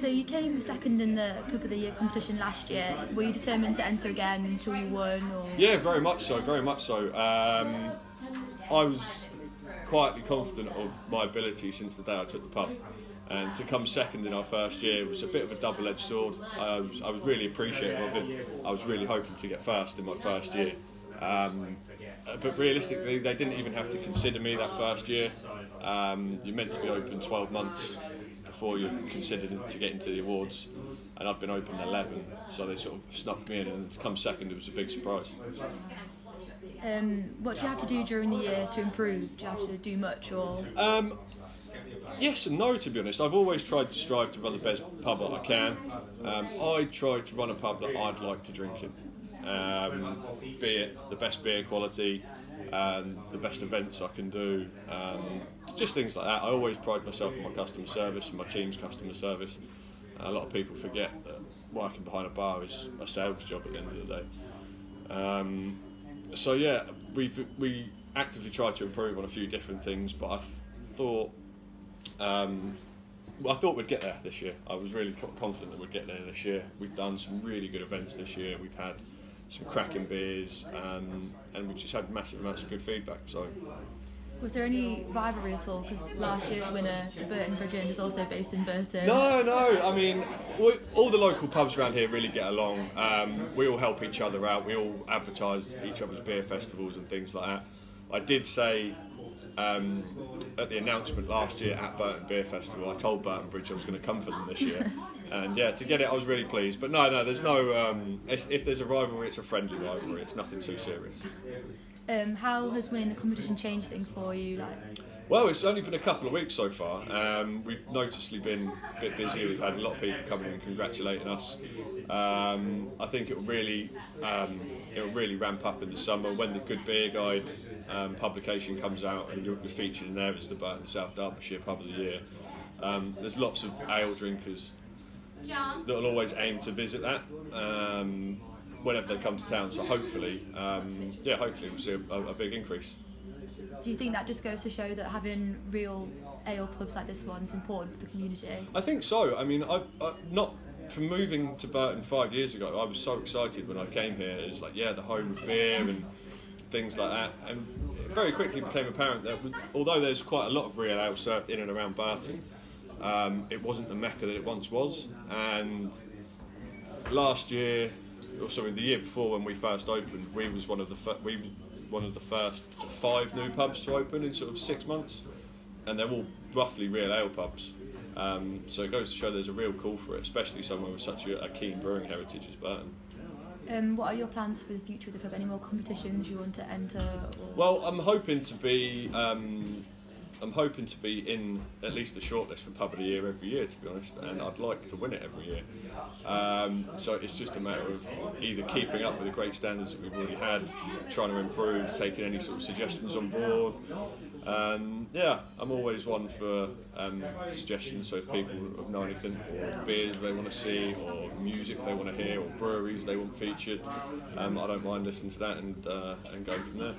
So you came second in the Pub of the Year competition last year. Were you determined to enter again until you won? Or? Yeah, very much so, very much so. I was quietly confident of my ability since the day I took the pub. And to come second in our first year was a bit of a double-edged sword. I was really appreciative of it. I was really hoping to get first in my first year. But realistically, they didn't even have to consider me that first year. You're meant to be open 12 months before you're considered to get into the awards, and I've been open 11, so they sort of snuck me in, and to come second, it was a big surprise. What do you have to do during the year to improve? Do you have to do much, or? Yes and no, to be honest. I've always tried to strive to run the best pub that I can. I try to run a pub that I'd like to drink in, be it the best beer quality, the best events I can do, just things like that. I always pride myself on my customer service and my team's customer service. A lot of people forget that working behind a bar is a sales job at the end of the day. So yeah, we actively try to improve on a few different things, but I thought we'd get there this year. I was really confident that we'd get there this year. We've done some really good events this year. We've had some cracking beers, and we've just had massive amounts of good feedback. So, was there any rivalry at all? Because last year's winner, the Burton Bridge Inn, is also based in Burton. No. I mean, all the local pubs around here really get along. We all help each other out. We all advertise each other's beer festivals and things like that. I did say at the announcement last year at Burton Beer Festival, I told Burton Bridge I was going to come for them this year. And yeah, to get it, I was really pleased. But no, there's no. If there's a rivalry, it's a friendly rivalry. It's nothing too serious. How has winning the competition changed things for you? Well, it's only been a couple of weeks so far. We've noticeably been a bit busy. We've had a lot of people coming in and congratulating us. I think it will really ramp up in the summer when the Good Beer Guide publication comes out, and you're featured in there as the Burton South Derbyshire Pub of the Year. There's lots of ale drinkers that will always aim to visit that whenever they come to town. So hopefully we'll see a big increase. Do you think that just goes to show that having real ale pubs like this one is important for the community? I think so. I mean, from moving to Burton 5 years ago, I was so excited when I came here. It was like, yeah, the home of beer and things like that. And it very quickly became apparent that although there's quite a lot of real ale served in and around Burton, it wasn't the mecca that it once was. And last year, or sorry, the year before when we first opened, we was one of the first 5 new pubs to open in sort of 6 months, and they're all roughly real ale pubs. So it goes to show there's a real call for it, especially somewhere with such a keen brewing heritage as Burton. What are your plans for the future of the club? Any more competitions you want to enter? Or? Well, I'm hoping to be in at least the shortlist for Pub of the Year every year, to be honest, and I'd like to win it every year. So it's just a matter of either keeping up with the great standards that we've already had, trying to improve, taking any sort of suggestions on board. Yeah, I'm always one for suggestions, so if people know anything, or beers they want to see, or music they want to hear, or breweries they want featured, I don't mind listening to that and go from there.